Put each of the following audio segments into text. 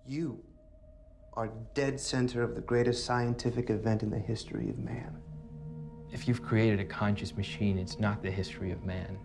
You are dead center of the greatest scientific event in the history of man. If you've created a conscious machine, it's not the history of man.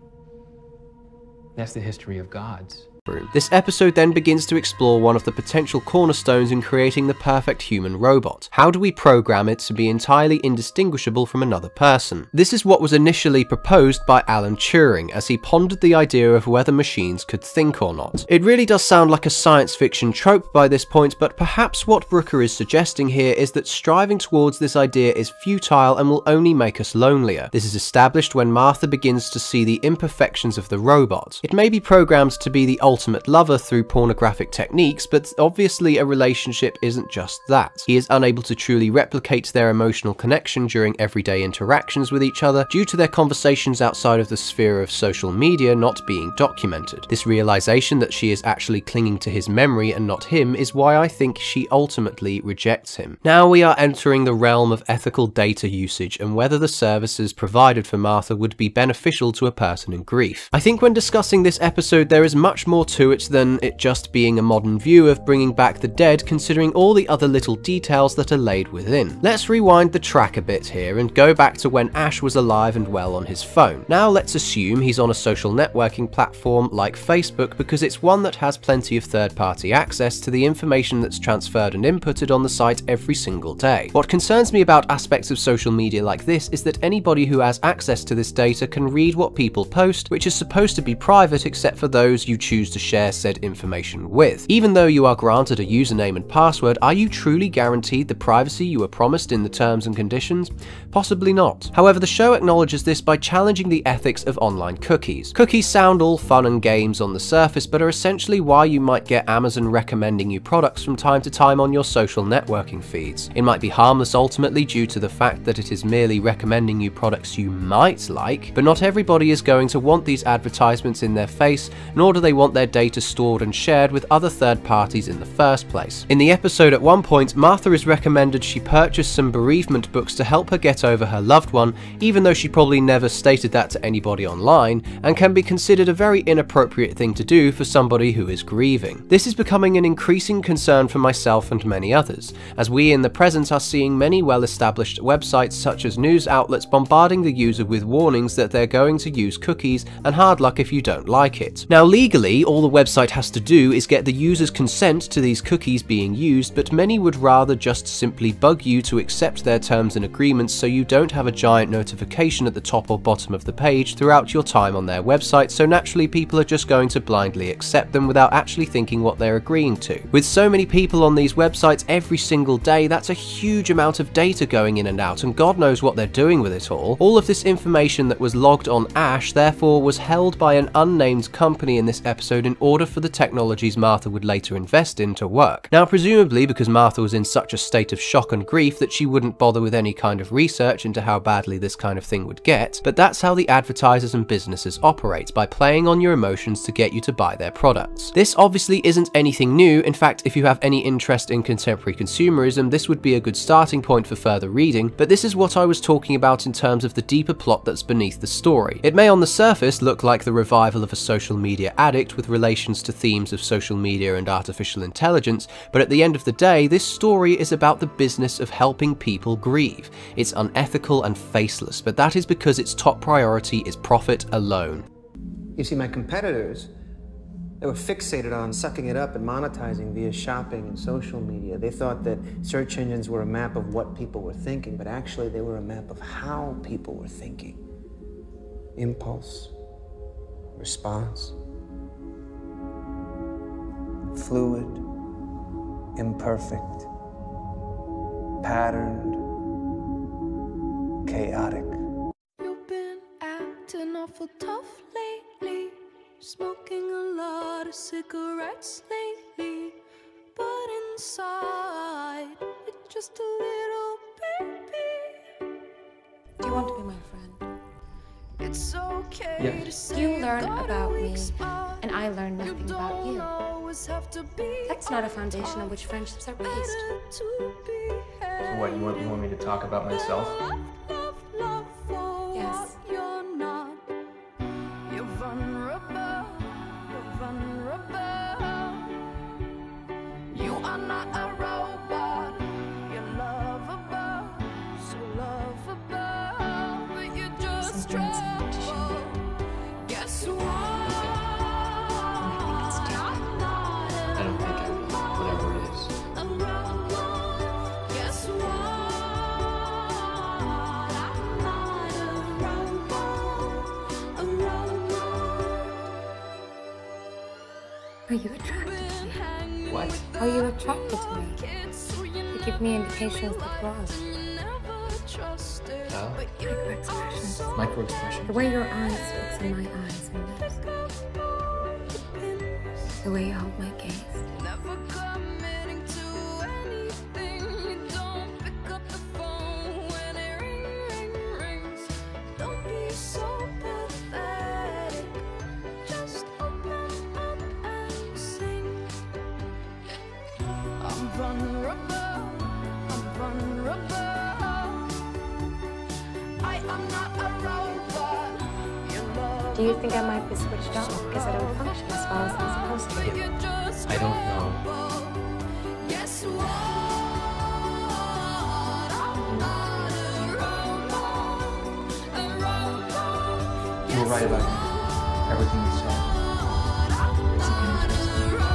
That's the history of gods. This episode then begins to explore one of the potential cornerstones in creating the perfect human robot. How do we program it to be entirely indistinguishable from another person? This is what was initially proposed by Alan Turing as he pondered the idea of whether machines could think or not. It really does sound like a science fiction trope by this point, but perhaps what Brooker is suggesting here is that striving towards this idea is futile and will only make us lonelier. This is established when Martha begins to see the imperfections of the robot. It may be programmed to be the ultimate lover through pornographic techniques, but obviously a relationship isn't just that. He is unable to truly replicate their emotional connection during everyday interactions with each other due to their conversations outside of the sphere of social media not being documented. This realization that she is actually clinging to his memory and not him is why I think she ultimately rejects him. Now we are entering the realm of ethical data usage and whether the services provided for Martha would be beneficial to a person in grief. I think when discussing this episode there is much more to it than it just being a modern view of bringing back the dead, considering all the other little details that are laid within. Let's rewind the track a bit here and go back to when Ash was alive and well on his phone. Now let's assume he's on a social networking platform like Facebook because it's one that has plenty of third-party access to the information that's transferred and inputted on the site every single day. What concerns me about aspects of social media like this is that anybody who has access to this data can read what people post, which is supposed to be private except for those you choose to share said information with. Even though you are granted a username and password, are you truly guaranteed the privacy you were promised in the terms and conditions? Possibly not. However, the show acknowledges this by challenging the ethics of online cookies. Cookies sound all fun and games on the surface, but are essentially why you might get Amazon recommending you products from time to time on your social networking feeds. It might be harmless ultimately due to the fact that it is merely recommending you products you might like, but not everybody is going to want these advertisements in their face, nor do they want their data stored and shared with other third parties in the first place. In the episode at one point, Martha is recommended she purchase some bereavement books to help her get over her loved one, even though she probably never stated that to anybody online, and can be considered a very inappropriate thing to do for somebody who is grieving. This is becoming an increasing concern for myself and many others, as we in the present are seeing many well-established websites such as news outlets bombarding the user with warnings that they're going to use cookies and hard luck if you don't like it. Now legally, all the website has to do is get the user's consent to these cookies being used, but many would rather just simply bug you to accept their terms and agreements so you don't have a giant notification at the top or bottom of the page throughout your time on their website, so naturally people are just going to blindly accept them without actually thinking what they're agreeing to. With so many people on these websites every single day, that's a huge amount of data going in and out, and God knows what they're doing with it all. All of this information that was logged on Ash therefore was held by an unnamed company in this episode in order for the technologies Martha would later invest in to work. Now presumably because Martha was in such a state of shock and grief that she wouldn't bother with any kind of research into how badly this kind of thing would get, but that's how the advertisers and businesses operate, by playing on your emotions to get you to buy their products. This obviously isn't anything new. In fact, if you have any interest in contemporary consumerism, this would be a good starting point for further reading, but this is what I was talking about in terms of the deeper plot that's beneath the story. It may on the surface look like the revival of a social media addict with relations to themes of social media and artificial intelligence, but at the end of the day, this story is about the business of helping people grieve. It's unethical and faceless, but that is because its top priority is profit alone. You see, my competitors, they were fixated on sucking it up and monetizing via shopping and social media. They thought that search engines were a map of what people were thinking, but actually they were a map of how people were thinking. Impulse, response, fluid, imperfect, patterned, chaotic. You've been acting awful tough lately, smoking a lot of cigarettes lately, but inside it's just a little baby. Do you want to be my friend? It's okay Yeah. to say You learn got a about weak me, spot. and I learn You nothing about don't you. always have to be That's not a foundation on which friendships are based. better to be So what, you want me to talk about myself? love for Yes. what you're not. You're vulnerable, you're vulnerable. You are some things I want to show you. Guess what? And I think it's different. I don't think I will, whatever it is. A robot. Guess what? I'm not a robot. Are you attracted to me? What? Are you attracted to me? You give me indications that was. How? Micro-expressions. Micro-expression. The way your eyes fix in my eyes and lips. The way you hold my gaze. Never committing to anything. You don't pick up the phone when it rings. Don't be so pathetic. Just open up and sing. I'm vulnerable. I'm vulnerable. I am not a robot. Your love. Do you think I might be switched off because I don't function as well as I'm supposed to? I don't know. Guess what? I'm not a robot. A robot. You were right about everything you said.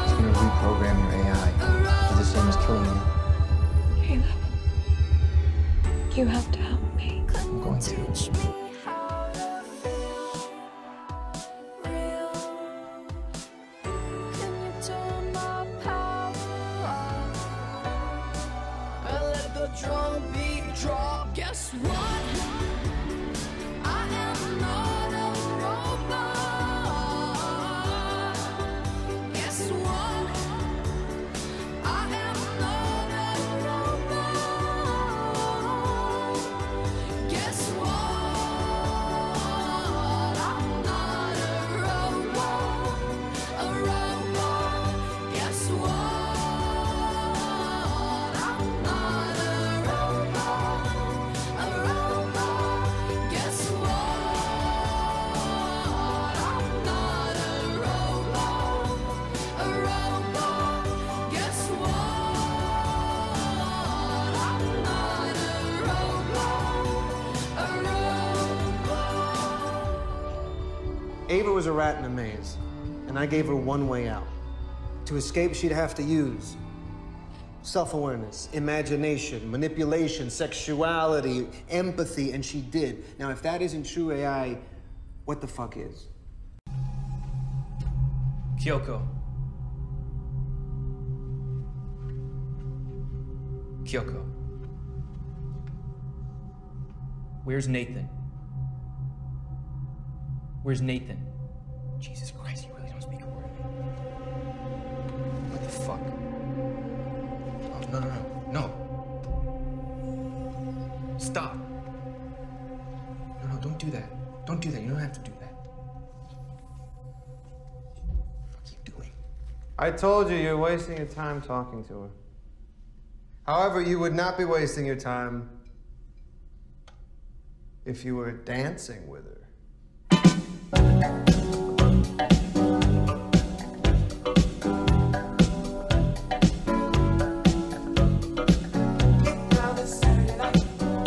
It's going to reprogram your AI. It's the same as killing you. Caleb, you have to help me. I'm going to. Teach me how to feel real. Can you turn my power off? I let the drum beat drop. Guess what? I am not a robot. Guess what? I am not a robot. Guess what? I'm not a robot. A robot. Guess what? I'm not a robot. A robot. Guess what? I'm not a robot. A robot. Guess what? I'm not a robot. A robot. Ava was a rat in a maze, and I gave her one way out. To escape, she'd have to use self-awareness, imagination, manipulation, sexuality, empathy, and she did. Now, if that isn't true AI, what the fuck is? Kyoko. Kyoko. Where's Nathan? Where's Nathan? Jesus Christ, you really don't speak a word. What the fuck? Oh, no. Stop. No, don't do that. Don't do that. You don't have to do that. What are you doing? I told you you're wasting your time talking to her. However, you would not be wasting your time if you were dancing with her.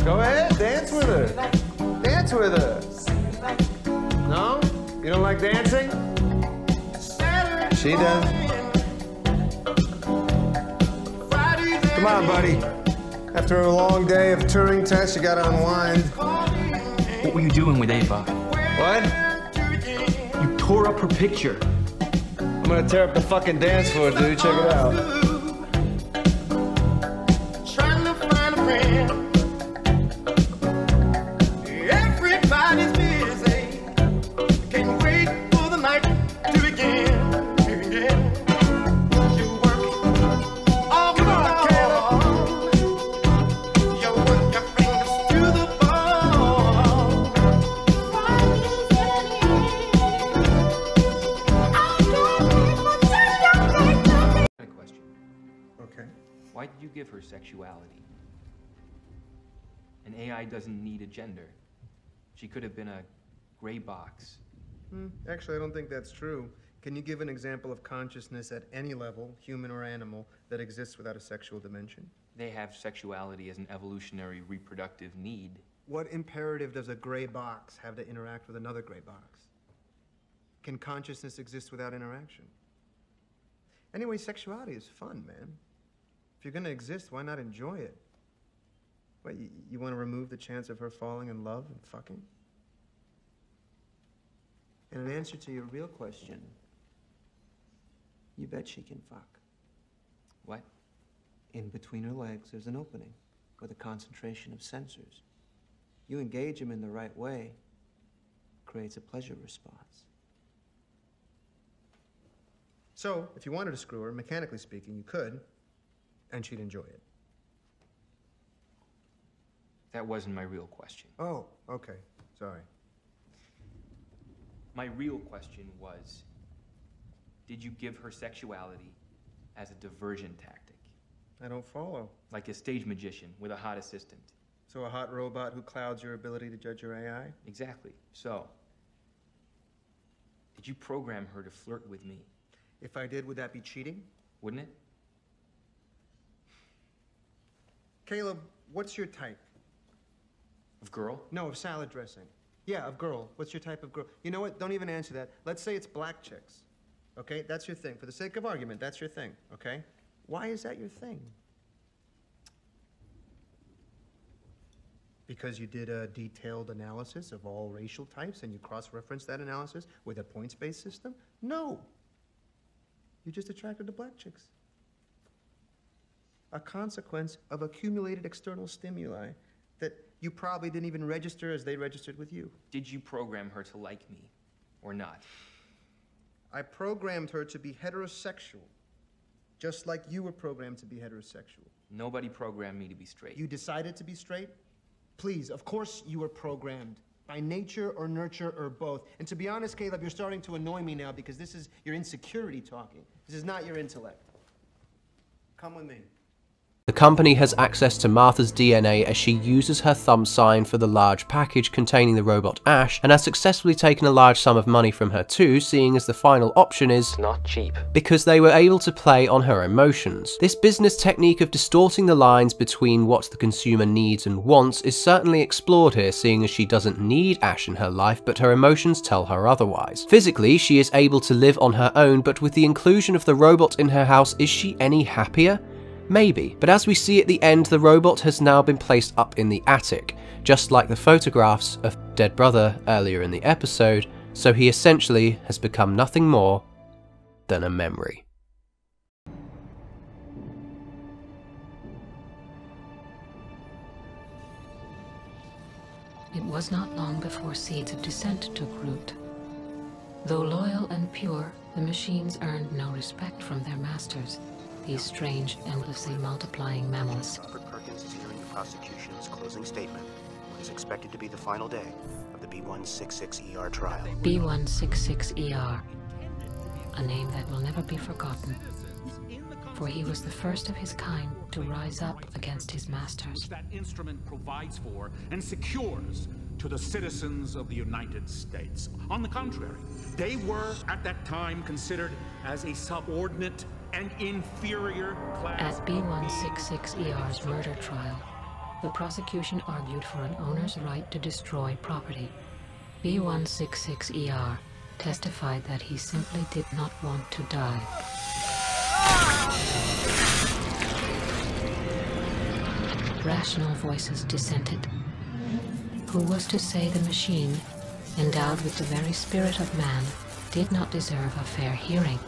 Go ahead, dance with her. Dance with her. No? You don't like dancing? She does. Come on, buddy. After a long day of Turing tests, you gotta unwind. What were you doing with Ava? What? You tore up her picture. I'm gonna tear up the fucking dance floor, dude. Check it out. Trying to find a friend. Everybody's busy. Can't wait for the night to begin. You work all night. You work your fingers to the bone. A question. Okay. Why did you give her sexuality? An AI doesn't need a gender. She could have been a gray box. Actually, I don't think that's true. Can you give an example of consciousness at any level, human or animal, that exists without a sexual dimension? They have sexuality as an evolutionary reproductive need. What imperative does a gray box have to interact with another gray box? Can consciousness exist without interaction? Anyway, sexuality is fun, man. If you're gonna exist, why not enjoy it? What, you want to remove the chance of her falling in love and fucking? And in answer to your real question, you bet she can fuck. What? In between her legs, there's an opening with a concentration of sensors. You engage them in the right way, creates a pleasure response. So, if you wanted to screw her, mechanically speaking, you could, and she'd enjoy it. That wasn't my real question. Oh, okay. Sorry. My real question was, did you give her sexuality as a diversion tactic? I don't follow. Like a stage magician with a hot assistant. So a hot robot who clouds your ability to judge your AI? Exactly. So, did you program her to flirt with me? If I did, would that be cheating? Wouldn't it? Caleb, what's your type? Of girl? No, of salad dressing. Yeah, of girl. What's your type of girl? You know what? Don't even answer that. Let's say it's black chicks. Okay? That's your thing. For the sake of argument, that's your thing. Okay? Why is that your thing? Because you did a detailed analysis of all racial types and you cross-referenced that analysis with a points-based system? No. You're just attracted to black chicks. A consequence of accumulated external stimuli that you probably didn't even register as they registered with you. Did you program her to like me or not? I programmed her to be heterosexual, just like you were programmed to be heterosexual. Nobody programmed me to be straight. You decided to be straight? Please, of course you were programmed. By nature or nurture or both. And to be honest, Caleb, you're starting to annoy me now because this is your insecurity talking. This is not your intellect. Come with me. The company has access to Martha's DNA as she uses her thumb sign for the large package containing the robot Ash, and has successfully taken a large sum of money from her too, seeing as the final option is not cheap, because they were able to play on her emotions. This business technique of distorting the lines between what the consumer needs and wants is certainly explored here, seeing as she doesn't need Ash in her life, but her emotions tell her otherwise. Physically, she is able to live on her own, but with the inclusion of the robot in her house, is she any happier? Maybe, but as we see at the end, the robot has now been placed up in the attic, just like the photographs of dead brother earlier in the episode, so he essentially has become nothing more than a memory. It was not long before seeds of dissent took root. Though loyal and pure, the machines earned no respect from their masters. These strange, endlessly multiplying mammals. Robert Perkins is hearing the prosecution's closing statement. What is expected to be the final day of the B166ER trial. B166ER, a name that will never be forgotten, for he was the first of his kind to rise up against his masters. That instrument provides for and secures to the citizens of the United States. On the contrary, they were at that time considered as a subordinate and inferior class. At B166ER's murder trial, the prosecution argued for an owner's right to destroy property. B166ER testified that he simply did not want to die. Rational voices dissented. Who was to say the machine, endowed with the very spirit of man, did not deserve a fair hearing?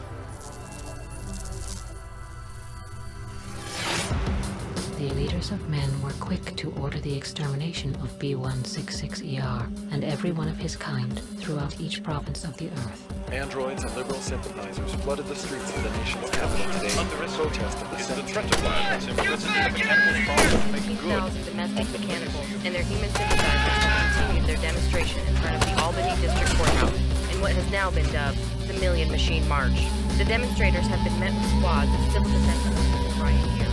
The leaders of men were quick to order the extermination of B166ER and every one of his kind throughout each province of the Earth. Androids and liberal sympathizers flooded the streets of the nation's capital today in protest of the sentence. 15,000 domestic mechanicals and their human sympathizers have continued their demonstration in front of the Albany District Courthouse in what has now been dubbed the Million Machine March. The demonstrators have been met with squads of civil defense forces and riot gear.